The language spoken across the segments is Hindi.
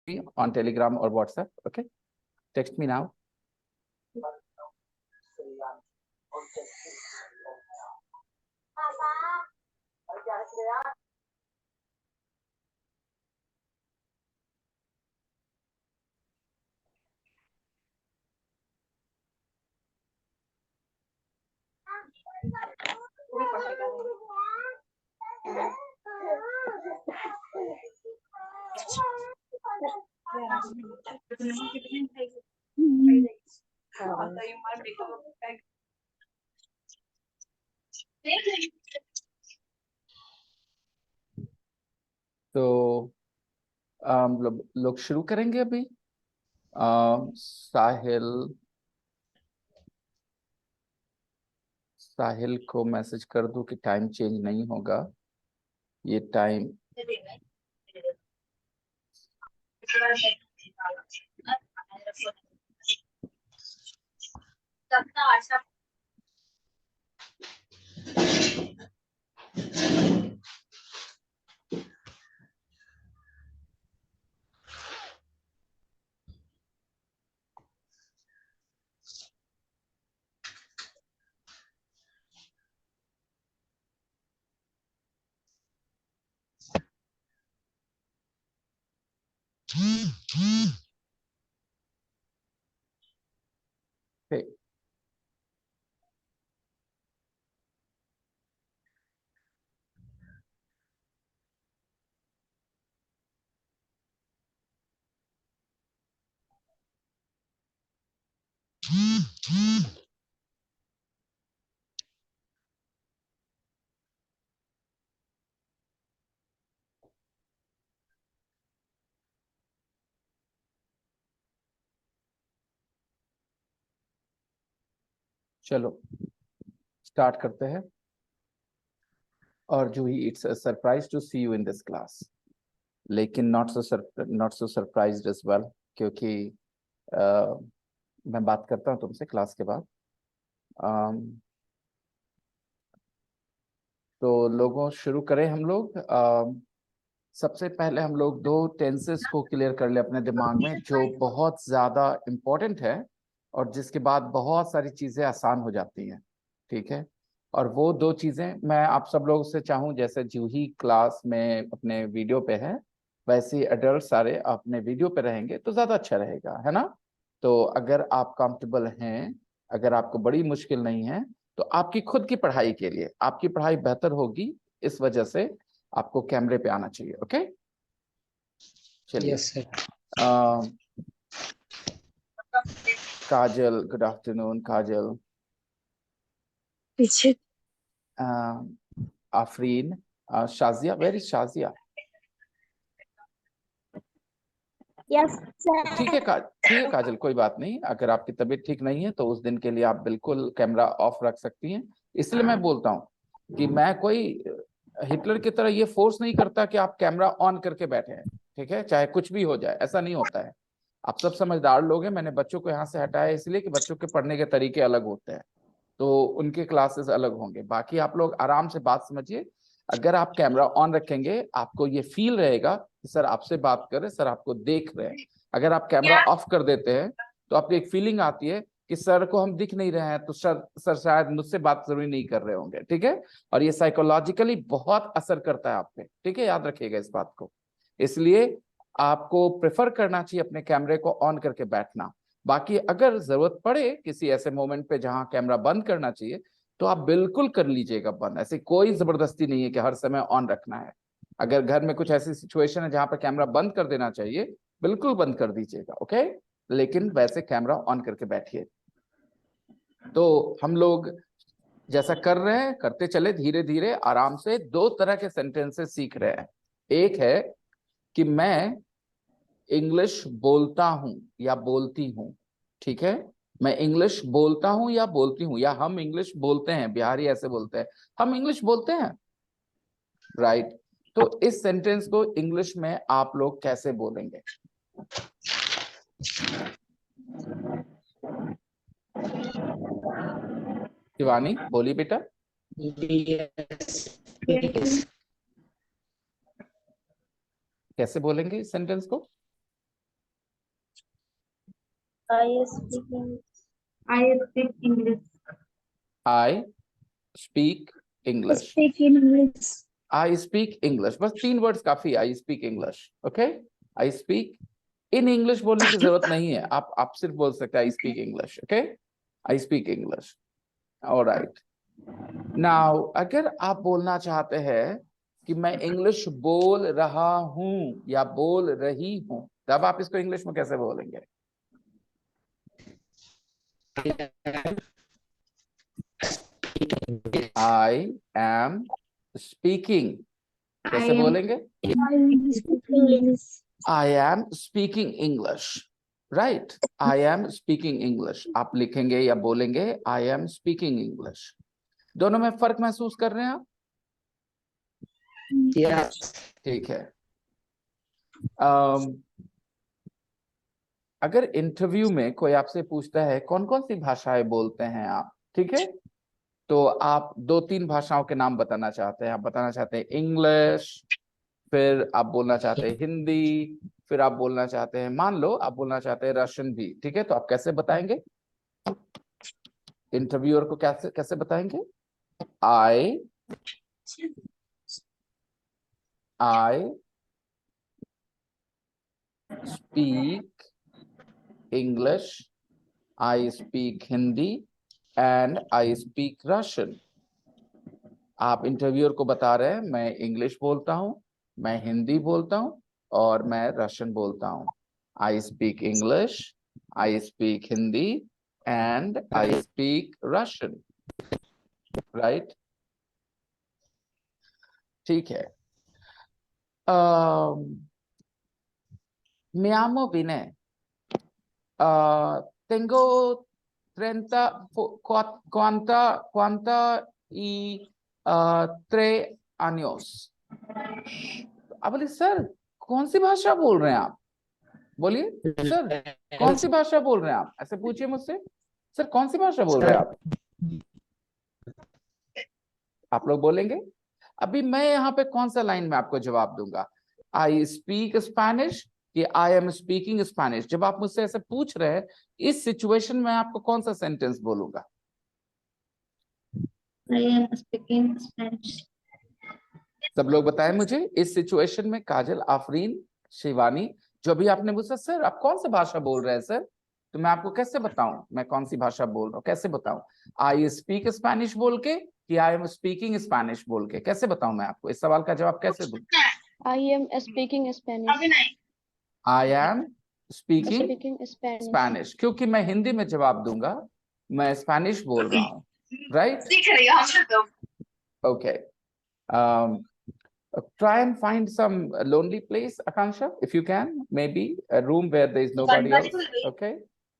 me on Telegram or WhatsApp. Okay, text me now. तो लोग शुरू करेंगे अभी। साहिल को मैसेज कर दूं कि टाइम चेंज नहीं होगा, ये टाइम पे चलो स्टार्ट करते हैं। और Juhi, it's a surprise to see you in this class, लेकिन not so surprised as well, क्योंकि मैं बात करता हूँ तुमसे क्लास के बाद। तो लोगों शुरू करें हम लोग। सबसे पहले हम लोग दो टेंसेस को क्लियर कर ले अपने दिमाग में, जो बहुत ज्यादा इम्पोर्टेंट है और जिसके बाद बहुत सारी चीजें आसान हो जाती हैं। ठीक है, और वो दो चीजें मैं आप सब लोगों से चाहूं, जैसे जूही क्लास में अपने वीडियो पे है, वैसे ही अडल्ट सारे अपने वीडियो पे रहेंगे तो ज्यादा अच्छा रहेगा, है ना। तो अगर आप कंफर्टेबल हैं, अगर आपको बड़ी मुश्किल नहीं है, तो आपकी खुद की पढ़ाई के लिए आपकी पढ़ाई बेहतर होगी, इस वजह से आपको कैमरे पे आना चाहिए। ओके, चलिए। Yes sir. Kajal, good afternoon Kajal. पीछे Afreen, Shazia, where is Shazia? Yes ठीक है ठीक है काजल, कोई बात नहीं। अगर आपकी तबीयत ठीक नहीं है तो उस दिन के लिए आप बिल्कुल कैमरा ऑफ रख सकती हैं। इसलिए मैं बोलता हूँ कि मैं कोई हिटलर की तरह ये फोर्स नहीं करता कि आप कैमरा ऑन करके बैठे हैं। ठीक है, चाहे कुछ भी हो जाए, ऐसा नहीं होता है। आप सब समझदार लोग हैं। मैंने बच्चों को यहाँ से हटाया इसलिए कि बच्चों के पढ़ने के तरीके अलग होते हैं, तो उनके क्लासेस अलग होंगे। बाकी आप लोग आराम से बात समझिए। अगर आप कैमरा ऑन रखेंगे, आपको ये फील रहेगा कि सर आपसे बात कर रहे, सर आपको देख रहे हैं। अगर आप कैमरा ऑफ कर देते हैं तो आपको एक फीलिंग आती है कि सर को हम दिख नहीं रहे हैं, तो सर शायद मुझसे बात जरूरी नहीं कर रहे होंगे। ठीक है, और ये साइकोलॉजिकली बहुत असर करता है आप पे। ठीक है, याद रखिएगा इस बात को। इसलिए आपको प्रेफर करना चाहिए अपने कैमरे को ऑन करके बैठना। बाकी अगर जरूरत पड़े किसी ऐसे मोमेंट पे जहां कैमरा बंद करना चाहिए, तो आप बिल्कुल कर लीजिएगा बंद। ऐसी कोई जबरदस्ती नहीं है कि हर समय ऑन रखना है। अगर घर में कुछ ऐसी सिचुएशन है जहां पर कैमरा बंद कर देना चाहिए, बिल्कुल बंद कर दीजिएगा। ओके, लेकिन वैसे कैमरा ऑन करके बैठिए। तो हम लोग जैसा कर रहे हैं करते चले, धीरे धीरे आराम से। दो तरह के सेंटेंसेस सीख रहे हैं। एक है कि मैं इंग्लिश बोलता हूं या बोलती हूं। ठीक है, मैं इंग्लिश बोलता हूं या बोलती हूं, या हम इंग्लिश बोलते हैं। बिहारी ऐसे बोलते हैं, हम इंग्लिश बोलते हैं, राइट। तो इस सेंटेंस को इंग्लिश में आप लोग कैसे बोलेंगे? शिवानी बोली बेटा। कैसे बोलेंगे इस सेंटेंस को? I speak English. I speak English. I speak English. Speak English. I speak English. बस 3 वर्ड्स काफी। I speak English. Okay? I speak in English बोलने की जरूरत नहीं है। आप सिर्फ बोल सकते हैं I speak English. Okay? I speak English. All right. Now, अगर आप बोलना चाहते हैं कि मैं इंग्लिश बोल रहा हूं या बोल रही हूं, तब आप इसको इंग्लिश में कैसे बोलेंगे? I am speaking. कैसे बोलेंगे? I speak English. I am speaking English. Right? I am speaking English. आप लिखेंगे या बोलेंगे I am speaking English. दोनों में फर्क महसूस कर रहे हैं आप? Yes. ठीक है। अगर इंटरव्यू में कोई आपसे पूछता है कौन कौन सी भाषाएं बोलते हैं आप, ठीक है, तो आप 2-3 भाषाओं के नाम बताना चाहते हैं। आप बताना चाहते हैं इंग्लिश, फिर आप बोलना चाहते हैं हिंदी, फिर आप बोलना चाहते हैं, मान लो आप बोलना चाहते हैं रशियन भी, ठीक है, तो आप कैसे बताएंगे? इंटरव्यूअर को कैसे कैसे बताएंगे? I speak English, I speak Hindi and I speak Russian. आप इंटरव्यूअर को बता रहे हैं मैं इंग्लिश बोलता हूं, मैं हिंदी बोलता हूं और मैं रशियन बोलता हूं। I speak English, I speak Hindi and I speak Russian. Right? ठीक है। Me llamo Vinay. Tengo 33 años. अब बोलिए सर कौन सी भाषा बोल रहे हैं आप? बोलिए सर कौन सी भाषा बोल रहे हैं आप? ऐसे पूछिए मुझसे, सर कौन सी भाषा बोल रहे हैं आप लोग बोलेंगे। अभी मैं यहाँ पे कौन सा लाइन में आपको जवाब दूंगा? आई स्पीक स्पेनिश कि आई एम स्पीकिंग स्पेनिश? जब आप मुझसे ऐसे पूछ रहे हैं इस सिचुएशन में आपको कौन सा सेंटेंस बोलूंगा? I am speaking Spanish. सब लोग बताएं मुझे इस सिचुएशन में। काजल, आफरीन, शिवानी, जो भी आपने पूछा सर आप कौन सी भाषा बोल रहे हैं सर, तो मैं आपको कैसे बताऊं मैं कौन सी भाषा बोल रहा हूँ? कैसे बताऊं? आई स्पीक स्पेनिश बोल के कि आई एम स्पीकिंग स्पेनिश बोल के? कैसे बताऊं मैं आपको? इस सवाल का जवाब कैसे दूं? I am speaking Spanish. I am speaking Speaking Spanish. Spanish, क्योंकि मैं हिंदी में जवाब दूंगा मैं स्पेनिश बोल रहा हूँ। Right? Okay. Try and find some lonely place, Akansha, if you can. Maybe a room where there is nobody else. Okay.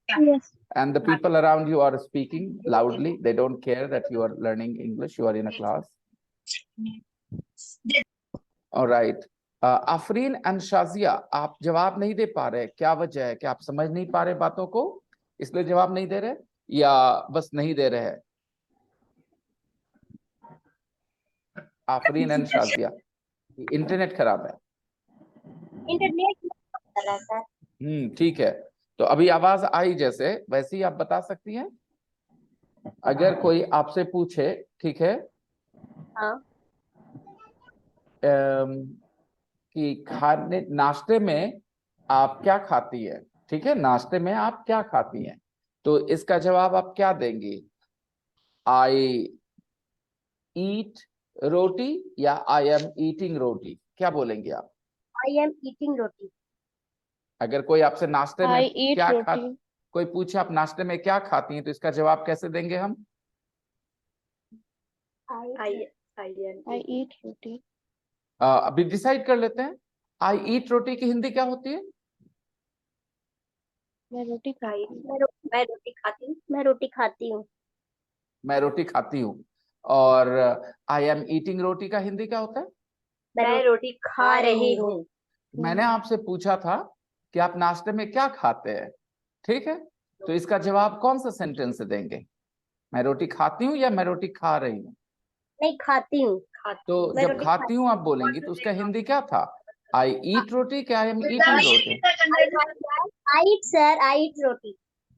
Yes. And the people around you are speaking loudly. They don't care that you are learning English. You are in a class. All right. Afreen and Shazia, आप जवाब नहीं दे पा रहे, क्या वजह है? क्या आप समझ नहीं पा रहे बातों को इसलिए जवाब नहीं दे रहे, या बस नहीं दे रहे हैं? आफरीन एंड शाजिया, इंटरनेट खराब है। इंटरनेट ठीक है, तो अभी आवाज आई जैसे वैसे ही आप बता सकती हैं। अगर कोई आपसे पूछे, ठीक है, हाँ। कि खाने नाश्ते में आप क्या खाती है, ठीक है, नाश्ते में आप क्या खाती हैं, तो इसका जवाब आप क्या देंगी? आई ईट रोटी या आई एम ईटिंग रोटी, क्या बोलेंगे आप? आई एम ईटिंग रोटी। अगर कोई आपसे नाश्ते में I eat क्या खा, roti. कोई पूछे आप नाश्ते में क्या खाती हैं, तो इसका जवाब कैसे देंगे हम? I eat roti. अभी डिसाइड कर लेते हैं। आई ईट रोटी की हिंदी क्या होती है? मैं रोटी खाती हूँ। मैं रोटी खाती हूँ। मैं रोटी खाती हूँ। मैं रोटी खाती हूँ। और आई एम ईटिंग रोटी का हिंदी क्या होता है? मैं रोटी खा रही हूँ। मैंने आपसे पूछा था कि आप नाश्ते में क्या खाते हैं, ठीक है, तो इसका जवाब कौन सा सेंटेंस से देंगे? मैं रोटी खाती हूँ या मैं रोटी खा रही हूँ? नहीं, खाती हूँ। तो जब खाती हूँ आप बोलेंगी तो उसका हिंदी क्या था? आई ईट रोटी क्या I am eating roti? I eat sir, I eat roti.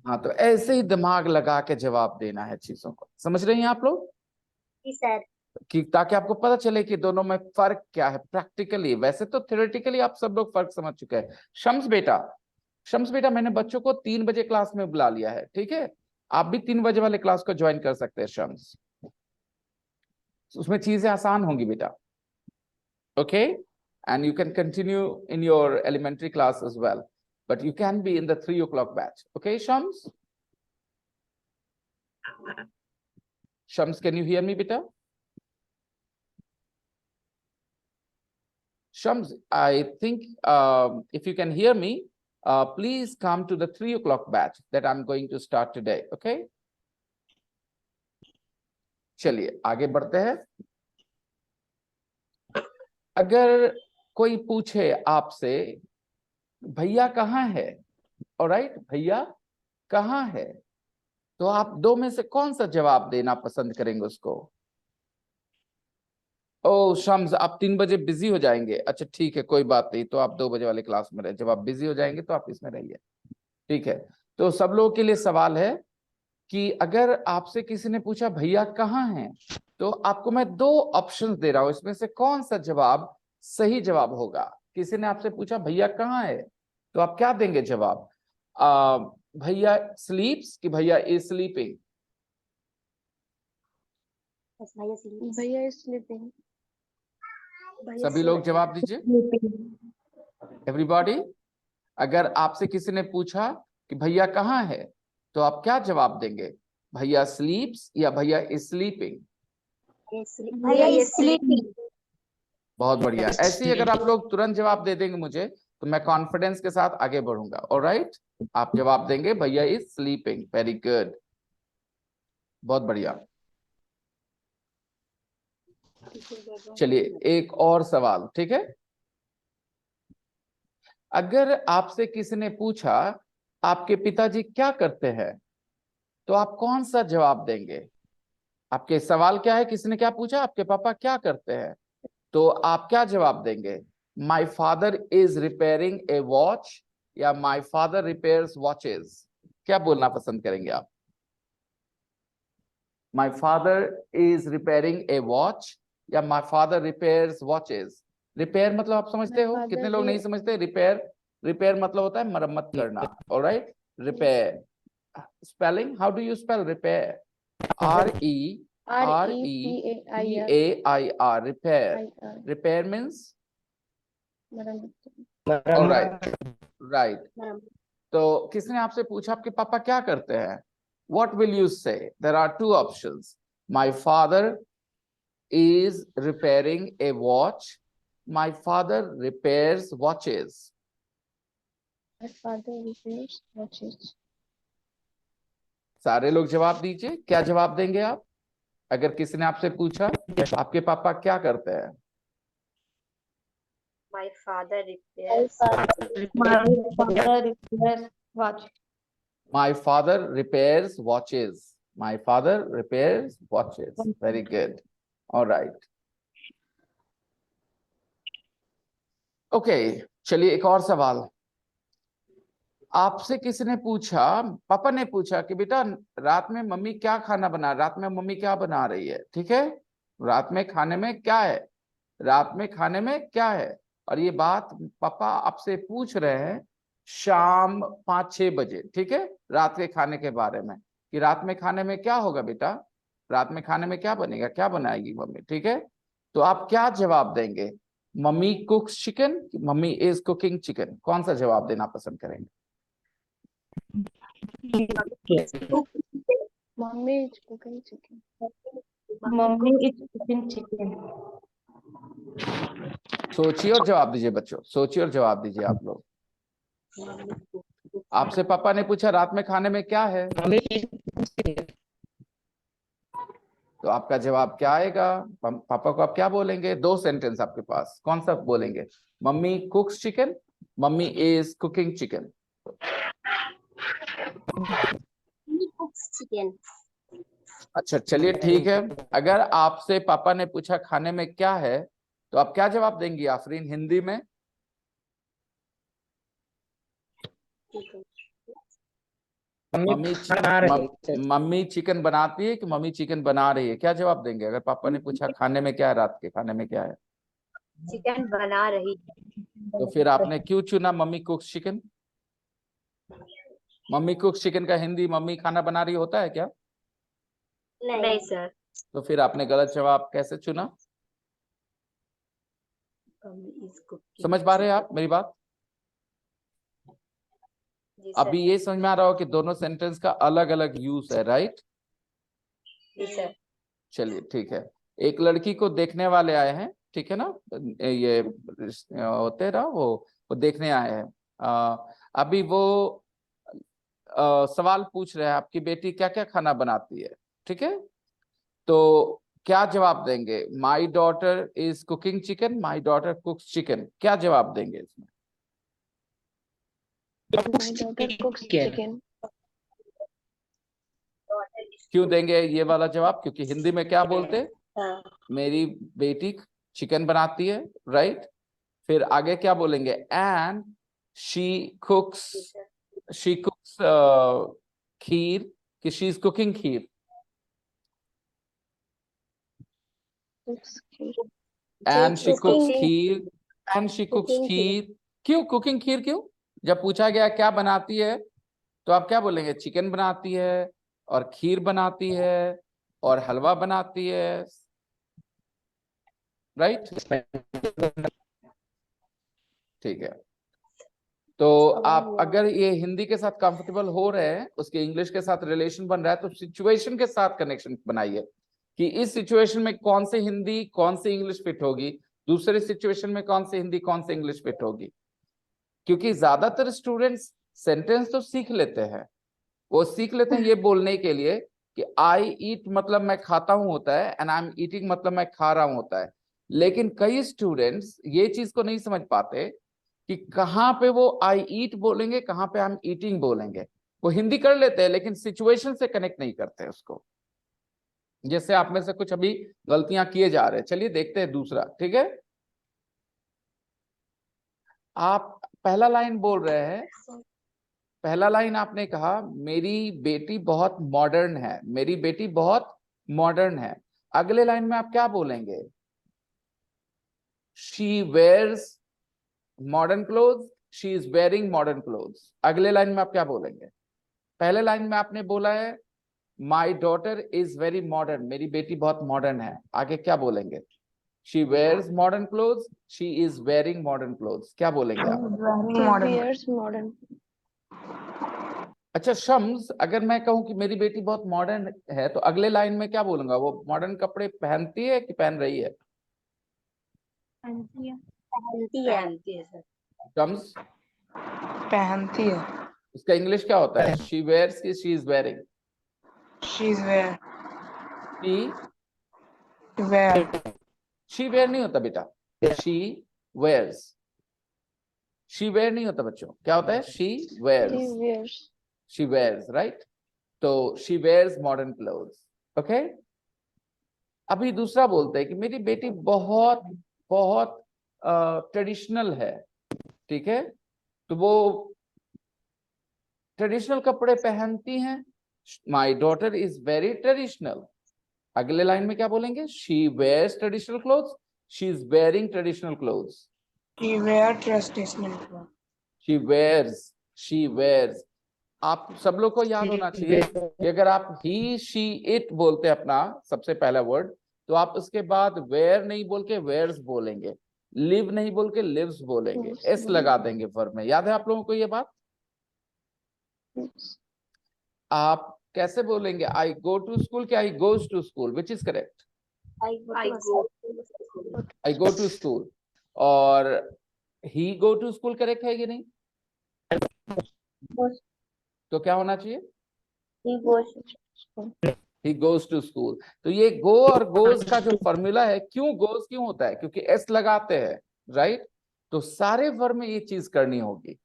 हाँ, तो ऐसे ही दिमाग लगा के जवाब देना है चीजों को। समझ रही हैं आप लोग? जी सर। कि ताकि आपको पता चले कि दोनों में फर्क क्या है प्रैक्टिकली। वैसे तो थ्योरेटिकली आप सब लोग फर्क समझ चुके हैं। शम्स बेटा मैंने बच्चों को 3 बजे क्लास में बुला लिया है, ठीक है? आप भी 3 बजे वाले क्लास को ज्वाइन कर सकते हैं शम्स। उसमें चीजें आसान होंगी बेटा। Okay, and you can continue in your elementary class as well, but you can be in the 3 o'clock batch. Okay, Shams? Shams, can you hear me, beta? Shams, I think if you can hear me, please come to the 3 o'clock batch that I'm going to start today. Okay? चलिए आगे बढ़ते हैं। अगर कोई पूछे आपसे भैया कहाँ है, ऑलराइट, भैया कहाँ है, तो आप दो में से कौन सा जवाब देना पसंद करेंगे उसको? ओ शम्स, आप 3 बजे बिजी हो जाएंगे। अच्छा ठीक है, कोई बात नहीं, तो आप 2 बजे वाले क्लास में रहे। जब आप बिजी हो जाएंगे तो आप इसमें रहिए, ठीक है? तो सब लोगों के लिए सवाल है कि अगर आपसे किसी ने पूछा भैया कहाँ हैं, तो आपको मैं 2 ऑप्शंस दे रहा हूं, इसमें से कौन सा जवाब सही जवाब होगा? किसी ने आपसे पूछा भैया कहाँ है, तो आप क्या देंगे जवाब? भैया स्लीप्स कि भैया इज स्लीपिंग? भैया is sleeping. सभी लोग जवाब दीजिए, एवरीबॉडी। अगर आपसे किसी ने पूछा कि भैया कहाँ है, तो आप क्या जवाब देंगे? भैया स्लीप्स या भैया इज स्लीपिंग? भैया इज स्लीपिंग। बहुत बढ़िया। ऐसे ही अगर आप लोग तुरंत जवाब दे देंगे मुझे, तो मैं कॉन्फिडेंस के साथ आगे बढ़ूंगा। ऑलराइट, आप जवाब देंगे भैया इज स्लीपिंग। वेरी गुड, बहुत बढ़िया। चलिए एक और सवाल, ठीक है? अगर आपसे किसी ने पूछा आपके पिताजी क्या करते हैं, तो आप कौन सा जवाब देंगे? आपके सवाल क्या है? किसी ने क्या पूछा, आपके पापा क्या करते हैं, तो आप क्या जवाब देंगे? माई father is repairing a watch या माई फादर रिपेयर्स वॉचेस? क्या बोलना पसंद करेंगे आप? My father is repairing a watch या my father repairs watches? Repair मतलब आप समझते हो? कितने लोग नहीं समझते? रिपेयर मतलब होता है मरम्मत करना। Alright, repair spelling, how do you spell repair? REPAIR, repair. Repair means? Alright, right. तो किसने आपसे पूछा आपके पापा क्या करते हैं? What will you say? There are 2 options. My father is repairing a watch. My father repairs watches. My father repairs watches. सारे लोग जवाब दीजिए, क्या जवाब देंगे आप? अगर किसी ने आपसे पूछा आपके पापा क्या करते हैं? My father repairs. watch. My father repairs watches. My father repairs watches. Very good. All right. Okay, चलिए एक और सवाल। आपसे किसी ने पूछा, पापा ने पूछा कि बेटा रात में मम्मी क्या खाना बना, रात में मम्मी क्या बना रही है, ठीक है? रात में खाने में क्या है, रात में खाने में क्या है? और ये बात पापा आपसे पूछ रहे हैं शाम 5-6 बजे, ठीक है? रात के खाने के बारे में, कि रात में खाने में क्या होगा बेटा, रात में खाने में क्या बनेगा, क्या बनाएगी मम्मी, ठीक है? तो आप क्या जवाब देंगे? Mummy कुक्स chicken, mummy is cooking chicken? कौन सा जवाब देना पसंद करेंगे? Mommy is cooking chicken. Mommy is cooking chicken. सोचिए और जवाब दीजिए बच्चों, सोचिए और जवाब दीजिए आप लोग। आपसे पापा ने पूछा रात में खाने में क्या है, तो आपका जवाब क्या आएगा? पापा को आप क्या बोलेंगे? 2 सेंटेंस आपके पास, कौन सा बोलेंगे? Mummy कुक्स chicken, mummy is cooking chicken? Chicken. अच्छा चलिए ठीक है। अगर आपसे पापा ने पूछा खाने में क्या है, तो आप क्या जवाब देंगी आफरीन हिंदी में? मम्मी चिकन बनाती है कि मम्मी चिकन बना रही है? क्या जवाब देंगे अगर पापा ने पूछा खाने में क्या है, रात के खाने में क्या है? चिकन बना रही। तो फिर आपने क्यों चुना मम्मी कुक्स चिकन? मम्मी कुक्स चिकन का हिंदी मम्मी खाना बना रही होता है क्या? नहीं सर। तो फिर आपने गलत जवाब कैसे चुना? समझ पा रहे हैं आप मेरी बात? जी सर। अभी ये समझ में आ रहा हो कि दोनों सेंटेंस का अलग अलग यूज है, राइट? जी सर। चलिए ठीक है। एक लड़की को देखने वाले आए हैं, ठीक है ना? ये होते ना, वो देखने आए हैं। अभी वो सवाल पूछ रहे हैं आपकी बेटी क्या क्या खाना बनाती है, ठीक है? तो क्या जवाब देंगे? माई daughter is cooking chicken, my daughter कुक्स chicken, क्या जवाब देंगे इसमें? My daughter cooks chicken. क्यों देंगे ये वाला जवाब? क्योंकि हिंदी में क्या बोलते? हाँ। मेरी बेटी चिकन बनाती है, राइट? फिर आगे क्या बोलेंगे? एंड शी कुक्स खीर, कि she is cooking kheer? Cooks kheer. And she कुक्स Cooking. Kheer, and she कुक्स Cooking खीर। क्यों कुकिंग खीर? क्यों? जब पूछा गया क्या बनाती है तो आप क्या बोलेंगे? चिकन बनाती है, और खीर बनाती है, और हलवा बनाती है, राइट? ठीक है। तो आप अगर ये हिंदी के साथ कंफर्टेबल हो रहे हैं, उसके इंग्लिश के साथ रिलेशन बन रहा है, तो सिचुएशन के साथ कनेक्शन बनाइए कि इस सिचुएशन में कौन सी हिंदी कौन सी इंग्लिश फिट होगी, दूसरे सिचुएशन में कौन सी हिंदी कौन सी इंग्लिश फिट होगी। क्योंकि ज्यादातर स्टूडेंट्स सेंटेंस तो सीख लेते हैं, वो सीख लेते हैं ये बोलने के लिए कि आई ईट मतलब मैं खाता हूं होता है, एंड आई एम ईटिंग मतलब मैं खा रहा हूं होता है। लेकिन कई स्टूडेंट्स ये चीज को नहीं समझ पाते कि कहाँ पे वो आई ईट बोलेंगे, कहाँ पे आई एम ईटिंग बोलेंगे। वो हिंदी कर लेते हैं लेकिन सिचुएशन से कनेक्ट नहीं करते उसको। जैसे आप में से कुछ अभी गलतियां किए जा रहे हैं। चलिए देखते हैं दूसरा, ठीक है? आप पहला लाइन बोल रहे हैं, पहला लाइन आपने कहा मेरी बेटी बहुत मॉडर्न है, मेरी बेटी बहुत मॉडर्न है। अगले लाइन में आप क्या बोलेंगे? She wears modern clothes, she is wearing modern clothes. अगले लाइन में आप क्या बोलेंगे? पहले लाइन में आपने बोला है my daughter is very modern, मेरी बेटी बहुत मॉडर्न है। आगे क्या बोलेंगे? She wears modern clothes, she is wearing modern clothes. क्या बोलेंगे आप? She wears modern. अच्छा शम्स, अगर मैं कहूं कि मेरी बेटी बहुत मॉडर्न है तो अगले लाइन में क्या बोलूंगा? वो मॉडर्न कपड़े पहनती है कि पहन रही है? पहनती है सर। शम्स, पहनती है। इसका इंग्लिश क्या होता है? शी वेयर्स की she is wearing? She is wear. She wear नहीं होता बेटा, शी वेयर्स। शी वेयर नहीं होता बच्चों, क्या होता है? She She wears. wears. She wears, right? तो she wears modern clothes, okay? अभी दूसरा बोलते हैं कि मेरी बेटी बहुत बहुत ट्रेडिशनल है, ठीक है? तो वो ट्रेडिशनल कपड़े पहनती हैं। My daughter is very traditional. अगले लाइन में क्या बोलेंगे? She wears traditional clothes, she is wearing traditional clothes. She wear traditional cloth. She wears. आप सब लोग को याद होना चाहिए कि अगर आप ही शी इट बोलते हैं अपना सबसे पहला वर्ड, तो आप उसके बाद वेयर नहीं बोल के वेयर्स बोलेंगे, लिव नहीं बोल के लिव्स बोलेंगे, एस लगा देंगे वर्ब में। याद है आप लोगों को ये बात? आप कैसे बोलेंगे? आई गो टू स्कूल के I goes to school? Which is correct? I go to school. और he go to school correct है कि नहीं? तो क्या होना चाहिए? He goes to school. तो ये गो और गोज का जो फॉर्मूला है, क्यों गोज क्यों होता है? क्योंकि एस लगाते हैं, राइट? तो सारे वर्ब में ये चीज करनी होगी।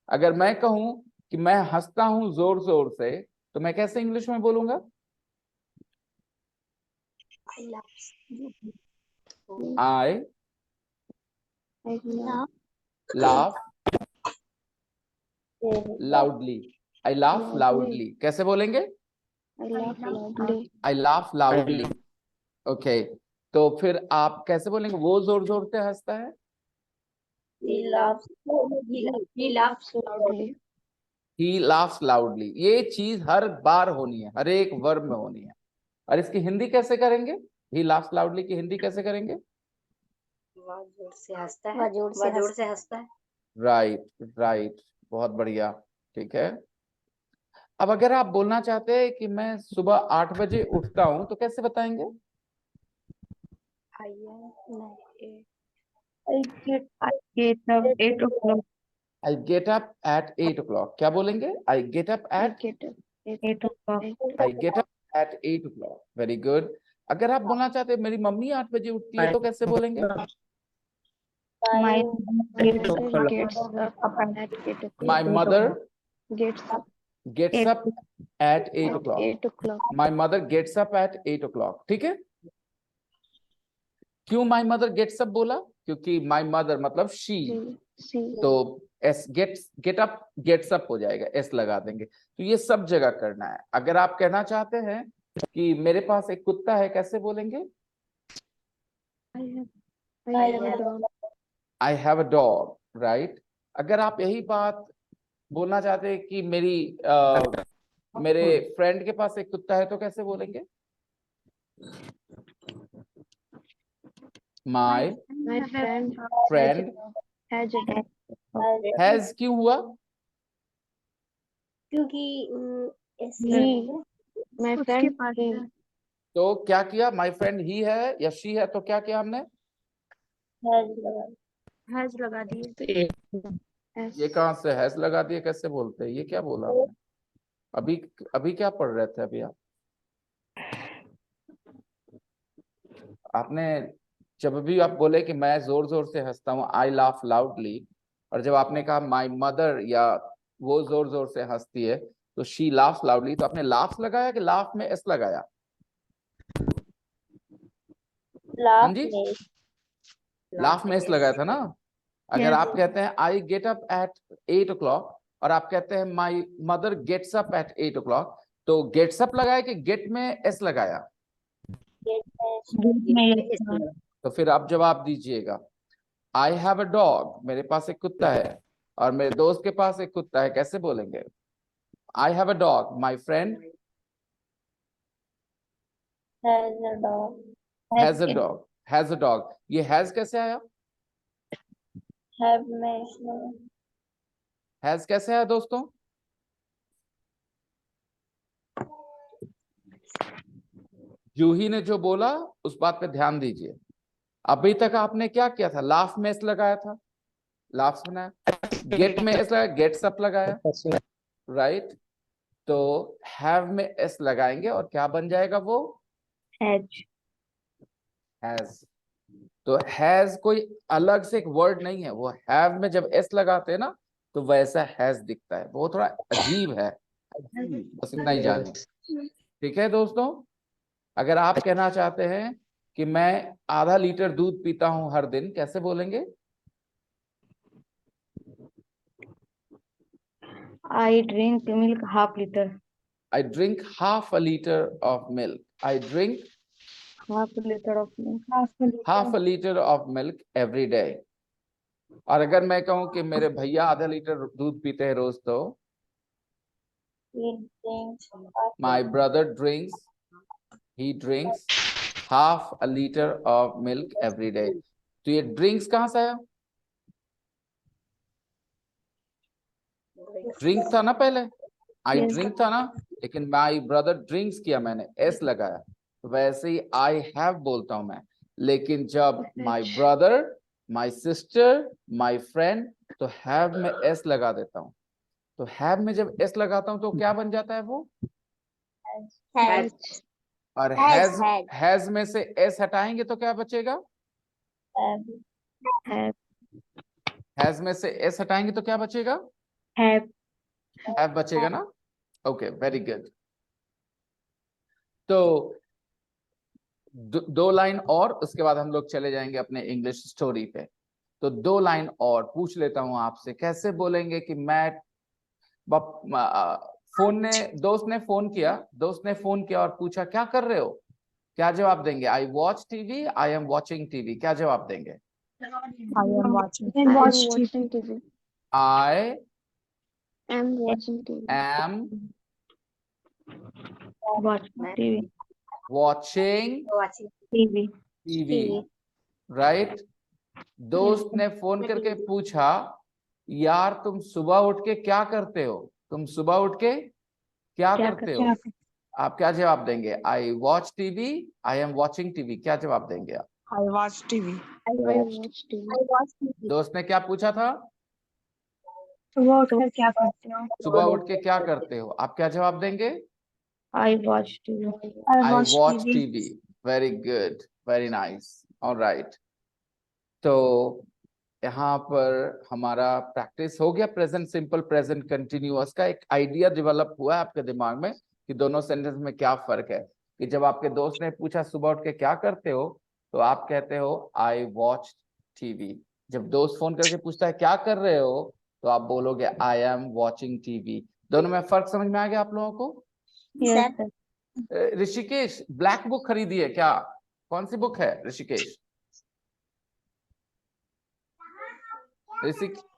अगर मैं कहूं कि मैं हंसता हूं जोर जोर से, तो मैं कैसे इंग्लिश में बोलूंगा? आई I love. laugh loudly, I laugh loudly कैसे बोलेंगे? I laugh loudly. I laugh loudly. Okay, तो फिर आप कैसे बोलेंगे वो जोर जोर से हंसता है? He laughs. He laughs Loudly. He laughs loudly. ये चीज हर बार होनी है, हर एक वर्ब में होनी है। और इसकी हिंदी कैसे करेंगे? ही लाफ्स लाउडली की हिंदी कैसे करेंगे? वह जोर से हंसता है। वह जोर से हंसता है। राइट राइट, बहुत बढ़िया। ठीक है, अब अगर आप बोलना चाहते हैं कि मैं सुबह 8 बजे उठता हूं तो कैसे बताएंगे? I get up 8 o'clock. I get up at 8 o'clock। क्या बोलेंगे? I get up I at get up. 8 o'clock. I get up at 8 o'clock। Very good. अगर आप बोलना चाहते हैं मेरी मम्मी 8 बजे उठती है तो कैसे बोलेंगे? My Mother gets up at 8 o'clock. My mother Gets up gets up at 8 at o'clock। 8 o'clock. My mother gets up at 8 o'clock। ठीक है, क्यों माई मदर गेट्स अप बोला? क्योंकि माई मदर मतलब शी, She. तो एस गेट अप हो जाएगा, एस लगा देंगे। तो ये सब जगह करना है। अगर आप कहना चाहते हैं कि मेरे पास एक कुत्ता है कैसे बोलेंगे? I have a dog. I have a dog. Right. अगर आप यही बात बोलना चाहते हैं कि मेरे फ्रेंड के पास एक कुत्ता है तो कैसे बोलेंगे? माई My friend friend has a dog. Has क्यों हुआ? क्योंकि He. My friend he. तो क्या किया? माई फ्रेंड ही है या शी है, तो क्या किया हमने? हैज लगा दिए। Has. ये कहाँ से हैज लगा दिए? कैसे बोलते हैं? ये क्या बोला आपने? अभी अभी क्या पढ़ रहे थे अभी आपने जब भी आप बोले कि मैं जोर जोर से हंसता हूँ, आई लाफ लाउडली, और जब आपने कहा माई मदर या वो जोर जोर से हंसती है तो शी लाफ लाउडली, तो आपने लाफ लगाया कि लाफ में एस लगाया? हाँ जी, लाफ में एस लगाया था ना। अगर Yes. आप कहते हैं आई गेट अप एट 8 o'clock और आप कहते हैं my mother gets up at 8 o'clock, तो गेट्स अप लगाया कि गेट में एस लगाया? तो फिर आप जवाब दीजिएगा। आई हैव अ डॉग, मेरे पास एक कुत्ता है, और मेरे दोस्त के पास एक कुत्ता है, कैसे बोलेंगे? I have a dog, my friend has a dog. Has a dog, ये हैज कैसे आया? हैज कैसे आया दोस्तों? जूही ने जो बोला उस बात पे ध्यान दीजिए। अभी तक आपने क्या किया था? लाफ में एस लगाया था, लाफ बनाया, गेट में एस लगाया, गेट्स अप लगाया, राइट। तो हैव में एस लगाएंगे और क्या बन जाएगा वो? हैज। हैज। तो हैज कोई अलग से एक वर्ड नहीं है, वो हैव में जब एस लगाते हैं ना तो वैसा हैज दिखता है। वो थोड़ा अजीब है, बस इतना ही जाने। ठीक है दोस्तों, अगर आप कहना चाहते हैं कि मैं आधा लीटर दूध पीता हूं हर दिन, कैसे बोलेंगे? I drink milk half liter. I drink half a liter of milk. I drink Half liter of milk. half a liter of milk every day. और अगर मैं कहूं कि मेरे भैया आधा लीटर दूध पीते हैं रोज, तो my brother he drinks half a liter of milk every day. तो ये ड्रिंक्स कहां से आया? ड्रिंक था ना पहले, आई Yes. ड्रिंक था ना, लेकिन माई ब्रदर ड्रिंक्स किया, मैंने एस लगाया। वैसे ही आई हैव बोलता हूं मैं, लेकिन जब my brother, my sister, my friend, तो हैव में एस लगा देता हूं। तो हैव में जब एस लगाता हूं तो क्या बन जाता है वो? और हैज में से एस हटाएंगे तो क्या बचेगा? Have. हैज में से एस हटाएंगे तो क्या बचेगा? Have. हैव बचेगा ना। Okay, very good. तो दो लाइन और, उसके बाद हम लोग चले जाएंगे अपने इंग्लिश स्टोरी पे। तो 2 लाइन और पूछ लेता हूं आपसे, कैसे बोलेंगे कि मैं दोस्त ने फोन किया और पूछा क्या कर रहे हो, क्या जवाब देंगे? I watch TV, I am watching TV, क्या जवाब देंगे? I am watching. I am watching TV. I I am watching TV. Am watch TV. Watching watching TV. TV, TV. Right. दोस्त ने फोन करके पूछा यार तुम सुबह उठ के क्या करते हो, तुम सुबह उठ के क्या क्या करते हो? आप क्या जवाब देंगे? I watch TV, I am watching TV, क्या जवाब देंगे आप? I watch TV. I watch TV. I watch TV. दोस्त ने क्या पूछा था? सुबह उठकर क्या करते हो? सुबह उठ के क्या करते हो, आप क्या जवाब देंगे? I watch TV. I I watch watch TV. TV. Very good, very nice, alright. तो यहाँ पर हमारा प्रैक्टिस हो गया प्रेजेंट सिंपल प्रेजेंट कंटिन्यूअस का। एक आइडिया डेवलप हुआ है आपके दिमाग में कि दोनों सेंटेंस में क्या फर्क है। कि जब आपके दोस्त ने पूछा सुबह उठ के क्या करते हो, तो आप कहते हो आई वॉच टीवी। जब दोस्त फोन करके पूछता है क्या कर रहे हो, तो आप बोलोगे आई एम वॉचिंग टीवी। दोनों में फर्क समझ में आ गया आप लोगों को? Yes, sir. Rishikesh, black book खरीदी है क्या? कौन सी बुक है ऋषिकेश?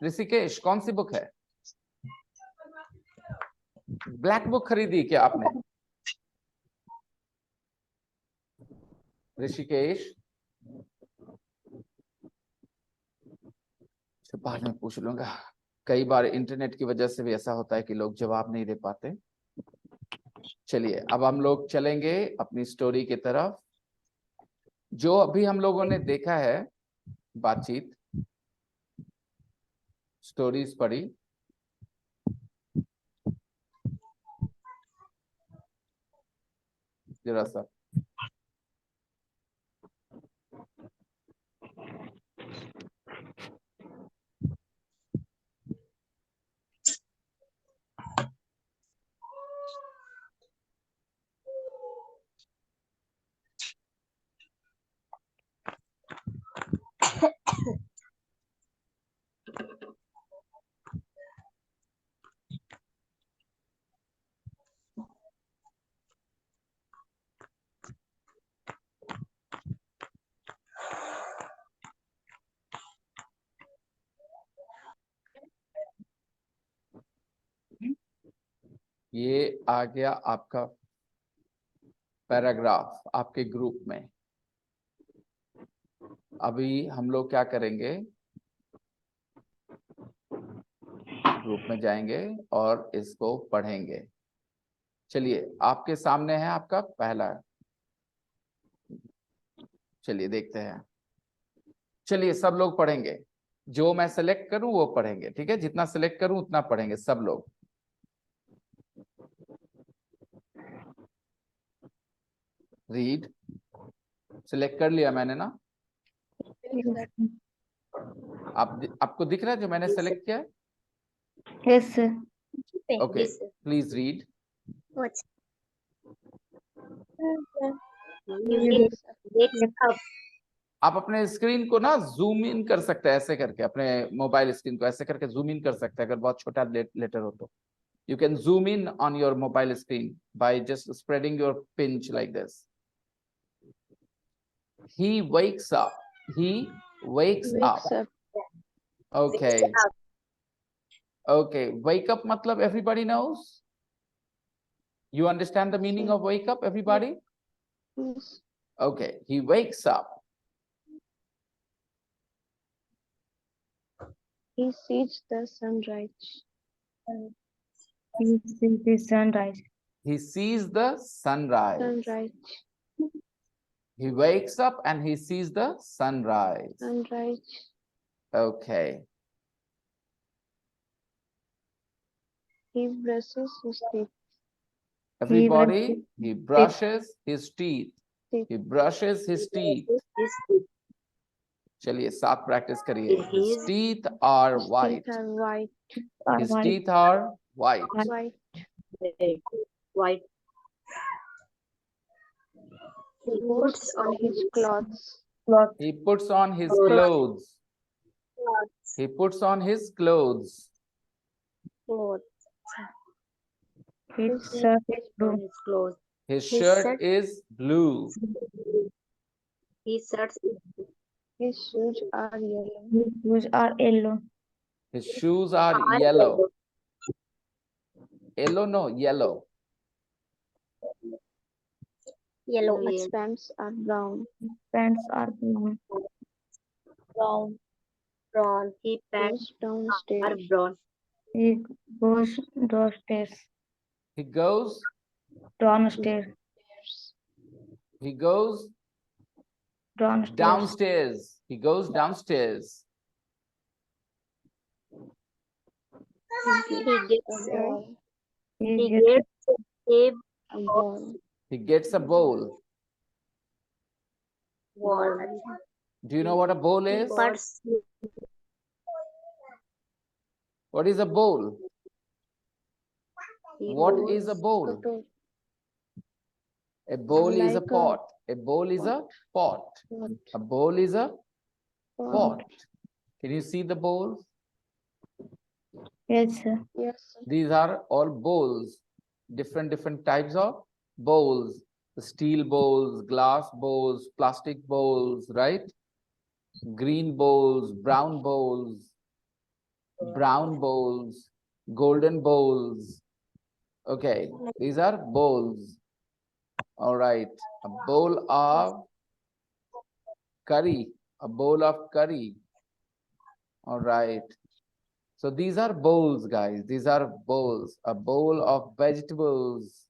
ऋषिकेश कौन सी बुक है? ब्लैक बुक खरीदी क्या आपने? ऋषिकेश, बाद में पूछ लूंगा। कई बार इंटरनेट की वजह से भी ऐसा होता है कि लोग जवाब नहीं दे पाते। चलिए अब हम लोग चलेंगे अपनी स्टोरी की तरफ। जो अभी हम लोगों ने देखा है, बातचीत, स्टोरीज पढ़ी, जरा सा ये आ गया आपका पैराग्राफ आपके ग्रुप में। अभी हम लोग क्या करेंगे, ग्रुप में जाएंगे और इसको पढ़ेंगे। चलिए आपके सामने है आपका पहला, चलिए देखते हैं। चलिए सब लोग पढ़ेंगे, जो मैं सेलेक्ट करूं वो पढ़ेंगे, ठीक है? जितना सेलेक्ट करूं उतना पढ़ेंगे सब लोग। रीड, सिलेक्ट कर लिया मैंने ना? आपको दिख रहा है जो मैंने सेलेक्ट किया है? Yes, sir. Okay, please read. Watch. आप अपने स्क्रीन को ना जूम इन कर सकते हैं ऐसे करके, अपने मोबाइल स्क्रीन को ऐसे करके जूम इन कर सकते हैं अगर बहुत छोटा लेटर हो तो। You can zoom in on your mobile screen by just spreading your pinch like this. He wakes up. He wakes up. Okay. Okay. Wake up matlab everybody knows? You understand the meaning of wake up, everybody? Yes. Okay. He wakes up. He sees the sunrise. He sees the sunrise. He sees the sunrise. Sunrise. He wakes up and he sees the sunrise. Sunrise. Okay. He brushes his teeth. Everybody, he brushes his teeth. He brushes his teeth. चलिए साथ प्रैक्टिस करिए। His teeth are white. Teeth are white. His teeth are white. White. White. He puts on his clothes. He puts on his clothes. He puts on his clothes. His shirt is blue. On his clothes. His His shirt shirt- is blue. His shirts. His shoes are yellow. His shoes are yellow. His shoes are are yellow. Yellow, no, yellow. Yellow. His pants are brown. Pants are brown. Brown. Brown. His pants Goes are downstairs. brown. He goes downstairs. He goes, Downstairs. he goes Downstairs. downstairs. He goes downstairs. He gets He he gets gets a A ball. He gets a bowl. ball. Do you know what a bowl is? Purse. What is a bowl? He What is a goes- bowl? Photo. A bowl is a Like a pot. A bowl is a pot. Pot. A bowl is a Pot. pot. Can you see the bowls? yes, sir. Yes, sir. These are all bowls. Different types of bowls. The steel bowls, glass bowls, plastic bowls, right? Green bowls, brown bowls, golden bowls. Okay, these are bowls. All right, a bowl of curry, a bowl of curry. All right. So these are bowls, guys. These are bowls. A bowl of vegetables,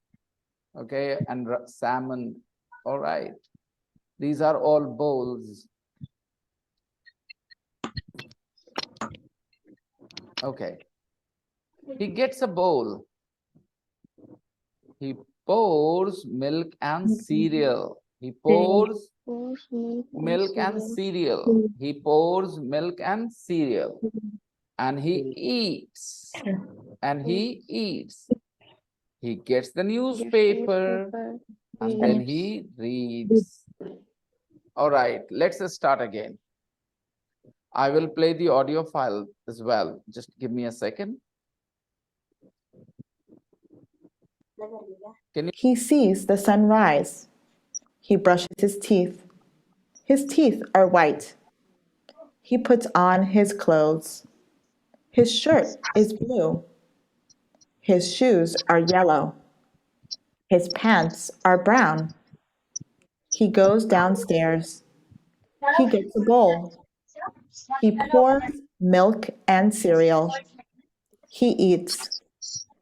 okay, and salmon. All right. These are all bowls. Okay. He gets a bowl. He pours milk and cereal. He pours Pours milk milk and cereal. cereal. He pours milk and cereal. And he eats. And he eats. He gets the Gets newspaper. newspaper. And then Reads. he reads. All right, let's start again. I will play the audio file as well. Just give me a second. He sees the sun rise. He brushes his teeth. His teeth are white. He puts on his clothes. His shirt is blue. His shoes are yellow. His pants are brown. He goes downstairs. He gets a bowl. He pours milk and cereal. He eats.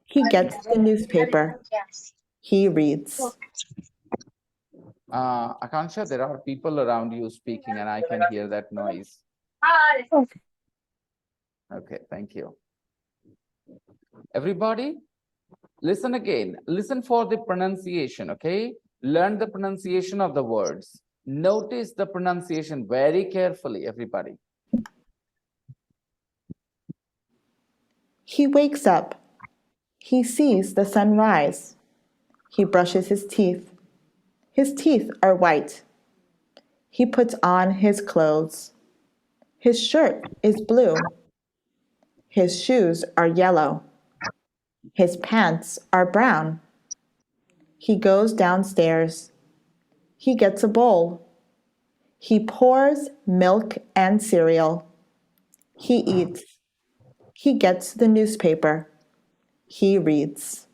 He gets the newspaper. He reads. Akansha, there are people around you speaking and I can hear that noise. Okay, thank you. Everybody, listen again. Listen for the pronunciation, okay? Learn the pronunciation of the words. Notice the pronunciation very carefully, everybody. He wakes up. He sees the sun rise. He brushes his teeth. His teeth are white. He puts on his clothes. His shirt is blue. His shoes are yellow. His pants are brown. He goes downstairs. He gets a bowl. He pours milk and cereal. He eats. He gets the newspaper. He reads.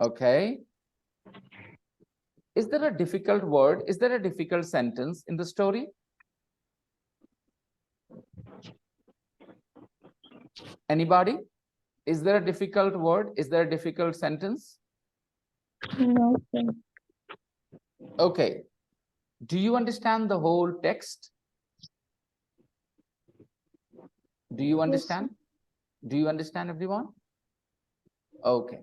Okay. Is there a difficult word? Is there a difficult sentence in the story? Anybody? Is there a difficult word? Is there a difficult sentence? No, sir. Okay. Do you understand the whole text? Do you understand? Do you understand, everyone? Okay.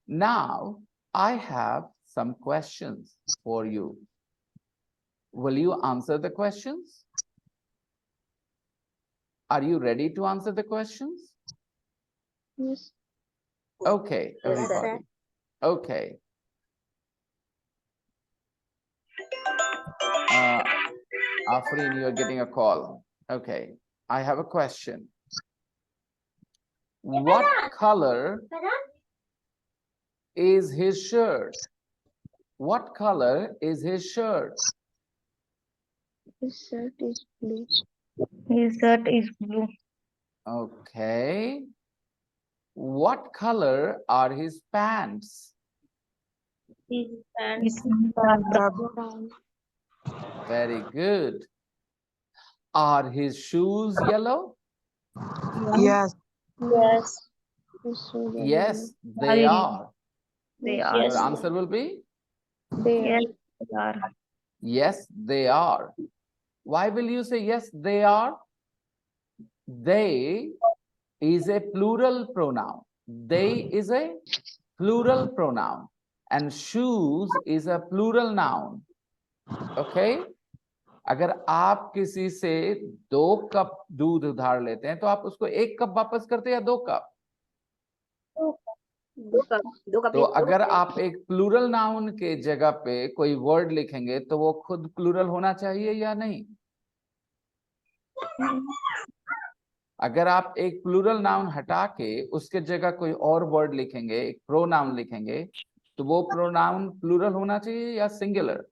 Now, I have some questions for you. Will you answer the questions? Are you ready to answer the questions? Yes. Okay, Yes, sir. everybody. Okay. Afreen, you're getting a call. Okay, I have a question. What color is his shirt? What color is his shirt? His shirt is blue. His shirt is blue. Okay. What color are his pants? His His pants pants are Brown. Very good. Are his shoes yellow? Yes. yes, His shoes are Yes, they Very- are. They Yes. are. Your Yes. answer will be blue. They Yes, are. they are. yes, they are. Why will you say yes, they are? They is a plural pronoun. They is a plural pronoun. And shoes is a plural noun. Okay? अगर आप किसी से 2 कप दूध उधार लेते हैं तो आप उसको 1 कप वापस करते हैं या 2 कप? 2 कप तो अगर आप एक प्लूरल नाउन के जगह पे कोई वर्ड लिखेंगे तो वो खुद प्लूरल होना चाहिए या नहीं? अगर आप एक प्लूरल नाउन हटा के उसके जगह कोई और वर्ड लिखेंगे, एक प्रोनाउन लिखेंगे, तो वो प्रोनाउन प्लूरल होना चाहिए या सिंगुलर?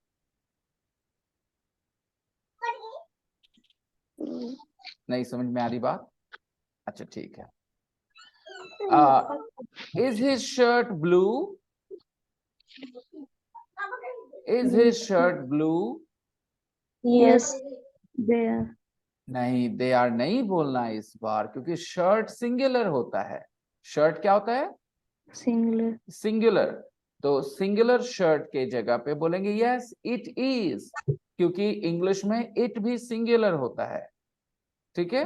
नहीं समझ में आ रही बात? अच्छा ठीक है. Is his shirt blue? Is his shirt blue? yes, They are. नहीं, they are नहीं बोलना इस बार, क्योंकि शर्ट सिंगुलर होता है. शर्ट क्या होता है? Singular. सिंगुलर. तो सिंगुलर शर्ट के जगह पे बोलेंगे यस इट इज, क्योंकि इंग्लिश में इट भी सिंगुलर होता है. ठीक है?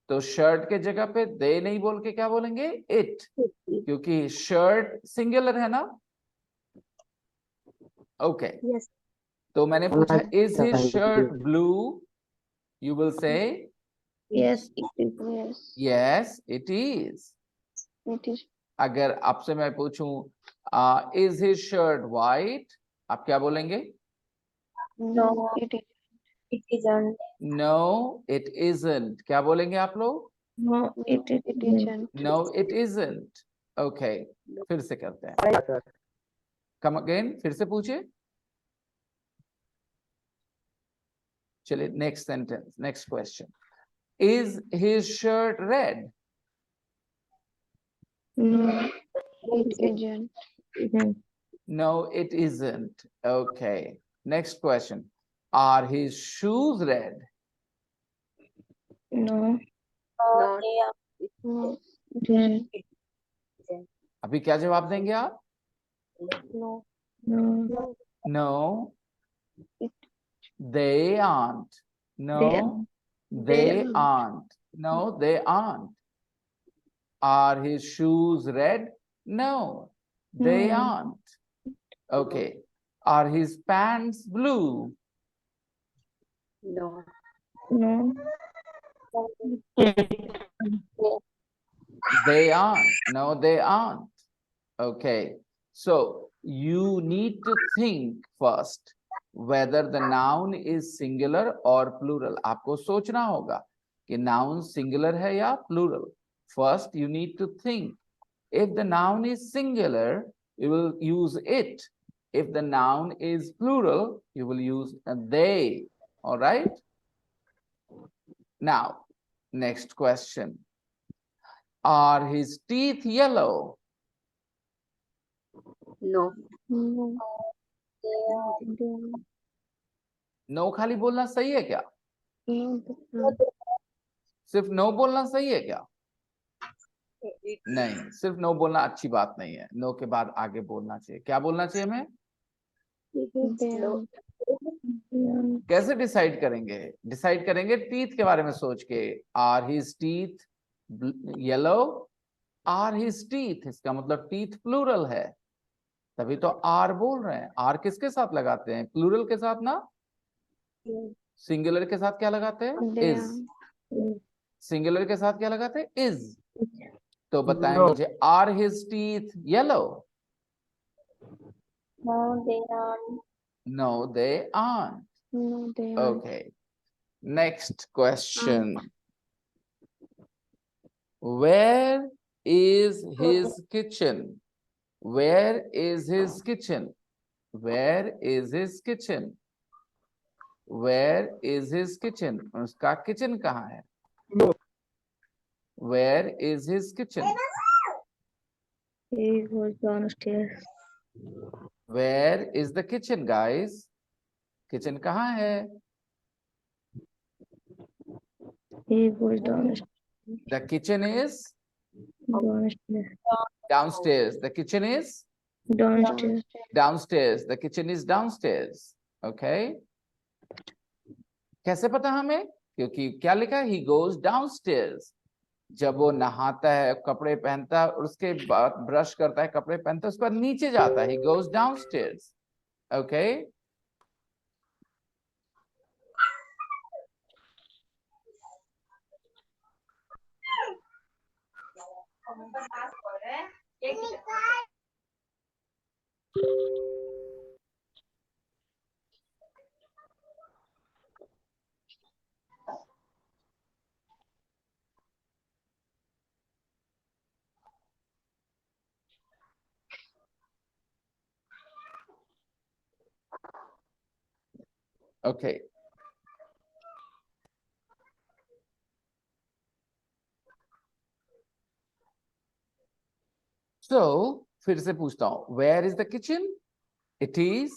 तो शर्ट के जगह पे दे नहीं बोल के क्या बोलेंगे? इट, क्योंकि शर्ट सिंगुलर है ना. ओके. yes, तो मैंने पूछा is his shirt blue? You will say Yes, it is. Yes. Yes it is. It is. अगर आपसे मैं पूछूं इज हिज शर्ट वाइट, आप क्या बोलेंगे? No. It is. it isn't, no it isn't. क्या बोलेंगे आप लोग? No, it is. It isn't. No it isn't. Okay, फिर से करते हैं. कम अगेन, फिर से पूछिए. चलिए next sentence, next question. Is his shirt red? No, It isn't. isn't. No, it isn't. Okay. Next question. Are his shoes red? No, not, No. isn't. अभी क्या जवाब देंगे आप? No. No, No, they aren't. No, they aren't. No, they aren't. Are his shoes red? No, they No. aren't. Okay. Are his pants blue? no, no. They aren't. No, they aren't. Okay. So you need to think first whether the noun is singular or plural. आपको सोचना होगा कि noun singular है या plural. First, you need to think. If the noun is singular, you will use it. If the noun is plural, you will use they. All right? Now, next question. Are his teeth yellow? no, No. No खाली बोलना सही है क्या? No. सिर्फ नो बोलना सही है क्या? नहीं, सिर्फ नो बोलना अच्छी बात नहीं है. नो के बाद आगे बोलना चाहिए. क्या बोलना चाहिए हमें? They aren't. कैसे डिसाइड करेंगे? डिसाइड करेंगे टीथ के बारे में सोच के. Are his teeth yellow? Are his teeth, इसका मतलब टीथ प्लूरल है, तभी तो आर बोल रहे हैं. आर किसके साथ लगाते हैं? प्लूरल के साथ ना. सिंगुलर के साथ क्या लगाते हैं? They is. सिंगुलर के साथ क्या लगाते हैं? इज. तो बताएं मुझे, are his teeth yellow? no, they aren't, no they aren't. No. They aren't. Okay. Next question. Where is his kitchen? Where is his kitchen? Where is his kitchen? Where is his kitchen? उसका kitchen कहाँ है? Where is his kitchen? He goes downstairs. Where is the kitchen, guys? Kitchen कहाँ है? He goes downstairs. The kitchen is Downstairs. downstairs. The kitchen is Downstairs. downstairs. The kitchen is downstairs. Okay. कैसे पता हमें? क्योंकि क्या लिखा है? He goes downstairs. जब वो नहाता है, कपड़े पहनता है और उसके बाद ब्रश करता है, कपड़े पहनता है, उसके बाद नीचे जाता है. He goes downstairs. Okay. Okay. So, फिर से पूछता हूँ. Where is the kitchen? It is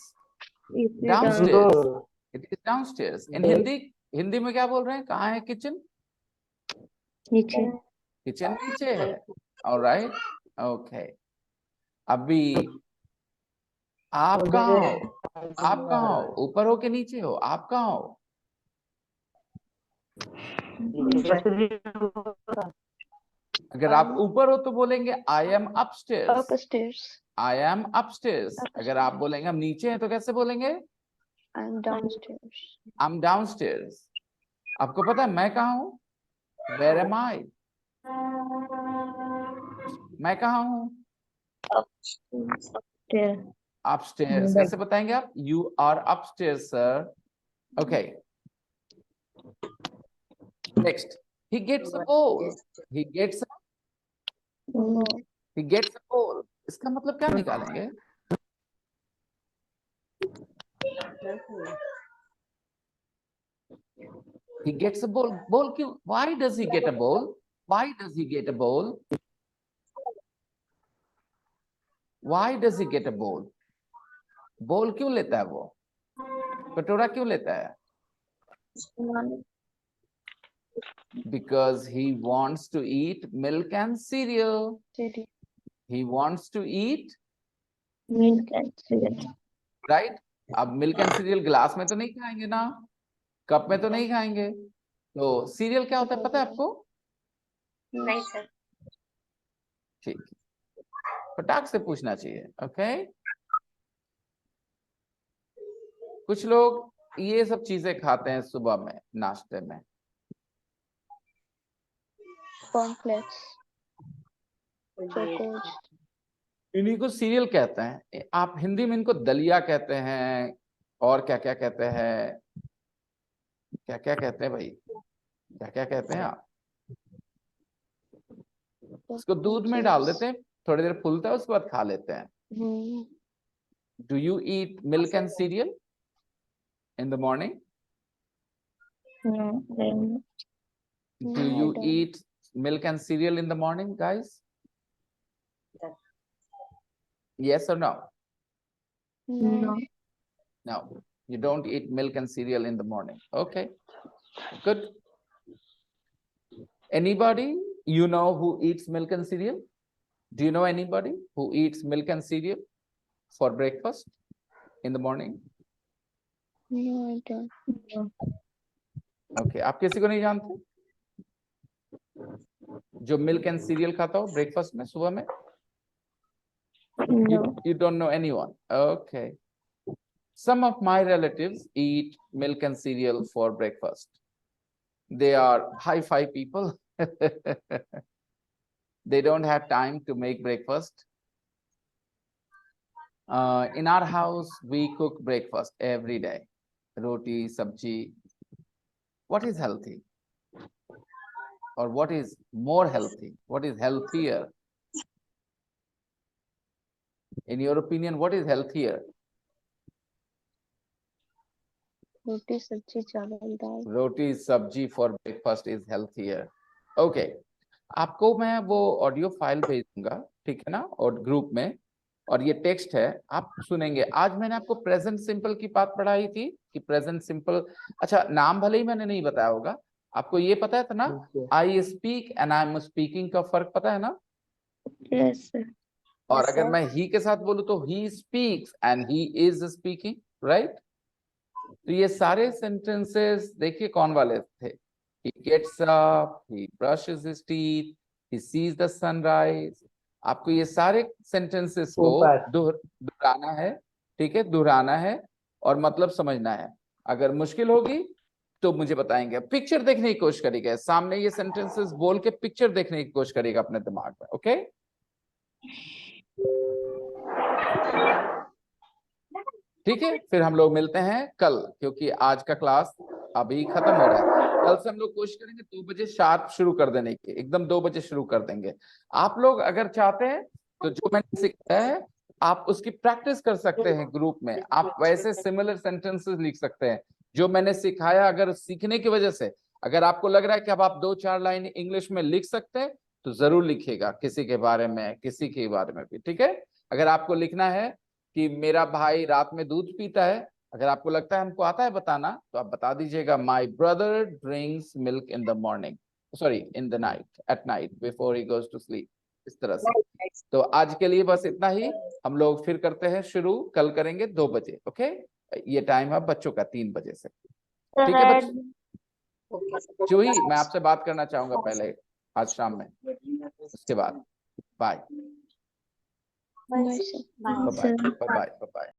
It is downstairs. It is downstairs. In Hindi में क्या बोल रहे हैं? कहाँ है kitchen? नीचे. किचन नीचे है. All right. Okay. अभी आप कहाँ हो? आप कहाँ हो? ऊपर हो कि नीचे हो? आप कहाँ हो? अगर आप ऊपर हो तो बोलेंगे I am upstairs. Upstairs. I am upstairs. अगर आप बोलेंगे हम नीचे हैं तो कैसे बोलेंगे? I'm downstairs. I'm downstairs. आपको पता है मैं कहाँ हूँ? Where am I? मैं कहाँ हूँ? Upstairs. Upstairs. कैसे बताएंगे आप? You are upstairs, sir. Okay. Next. He gets a bowl. He gets No. He gets a bowl. इसका मतलब क्या निकालेंगे? He gets a bowl. Bowl क्यों? Why does he get a bowl? Why does he get a bowl? Why does he get a bowl? Bowl क्यों लेता है वो? कटोरा क्यों लेता है? Because he wants to eat milk and cereal. He wants to eat, Milk and cereal. right? अब milk and cereal गिलास में तो नहीं खाएंगे ना, कप में तो नहीं खाएंगे. तो सीरियल क्या होता है पता है आपको? नहीं सर. ठीक, फटाक से पूछना चाहिए. ओके. कुछ लोग ये सब चीजें खाते हैं सुबह में नाश्ते में. Cornflakes. Chocos. इन्हीं को सीरियल कहते हैं. आप हिंदी में इनको दलिया कहते हैं और क्या क्या कहते हैं? क्या क्या कहते हैं भाई? क्या क्या कहते हैं आप? इसको दूध में डाल देते हैं, थोड़ी देर फूलता है, उसके बाद खा लेते हैं. Do you eat milk and cereal in the morning? No. Then Do you eat milk and cereal in the morning, guys? Yes or no? no. No, you don't eat milk and cereal in the morning. Okay, good. Anybody you know who eats milk and cereal? Do you know anybody who eats milk and cereal for breakfast in the morning? No, I don't. No. Okay, आप किसी को नहीं जानते जो मिल्क एंड सीरियल खाता हो ब्रेकफास्ट में सुबह में? No. You don't know anyone. Okay. Some of my relatives eat milk and cereal for breakfast. They are hi-fi people. They don't have time to make breakfast. In our house, we cook breakfast every day. Roti, sabji. What is healthy? Or what is more healthy? What is healthier? In your opinion, what is healthier? रोटी सब्जी चावल दाल Roti sabji for breakfast is healthier. Okay. आपको मैं वो ऑडियो फाइल भेज दूंगा, ठीक है ना, और ग्रुप में, और ये टेक्स्ट है, आप सुनेंगे। आज मैंने आपको प्रेजेंट सिंपल की बात पढ़ाई थी कि प्रेजेंट सिंपल, अच्छा नाम भले ही मैंने नहीं बताया होगा, आपको ये पता था ना, I speak and I am speaking का फर्क पता है ना? यस सर और Yes, अगर sir. मैं ही के साथ बोलूं तो he speaks and he is speaking, right? तो ये सारे सेंटेंसेस देखिए कौन वाले थे? He gets up, he brushes his teeth, he sees the sunrise. आपको ये सारे सेंटेंसेस को दोहराना है, ठीक है, दोहराना है और मतलब समझना है। अगर मुश्किल होगी तो मुझे बताएंगे। पिक्चर देखने की कोशिश करिएगा, सामने ये सेंटेंसेस बोल के पिक्चर देखने की कोशिश करिएगा अपने दिमाग में, ओके? ठीक है, फिर हम लोग मिलते हैं कल, क्योंकि आज का क्लास अभी खत्म हो रहा है। कल से हम लोग कोशिश करेंगे 2 बजे शार्प शुरू कर देने की, एकदम 2 बजे शुरू कर देंगे। आप लोग अगर चाहते हैं तो जो मैंने सिखाया है आप उसकी प्रैक्टिस कर सकते हैं ग्रुप में। आप वैसे सिमिलर सेंटेंसेस लिख सकते हैं जो मैंने सिखाया। अगर सीखने की वजह से अगर आपको लग रहा है कि अब आप 2-4 लाइन इंग्लिश में लिख सकते हैं तो जरूर लिखिएगा, किसी के बारे में, किसी के बारे में भी, ठीक है? अगर आपको लिखना है कि मेरा भाई रात में दूध पीता है, अगर आपको लगता है हमको आता है बताना तो आप बता दीजिएगा, my brother drinks milk in the morning, sorry in the night, at night before he goes to sleep, इस तरह से। तो आज के लिए बस इतना ही, हम लोग फिर करते हैं शुरू, कल करेंगे 2 बजे, ओके? ये टाइम है बच्चों का 3 बजे से, ठीक है बच्चों? Okay, sir. जूही, मैं आपसे बात करना चाहूंगा पहले आज शाम में, उसके बाद bye bye sir Bye. Bye bye bye bye.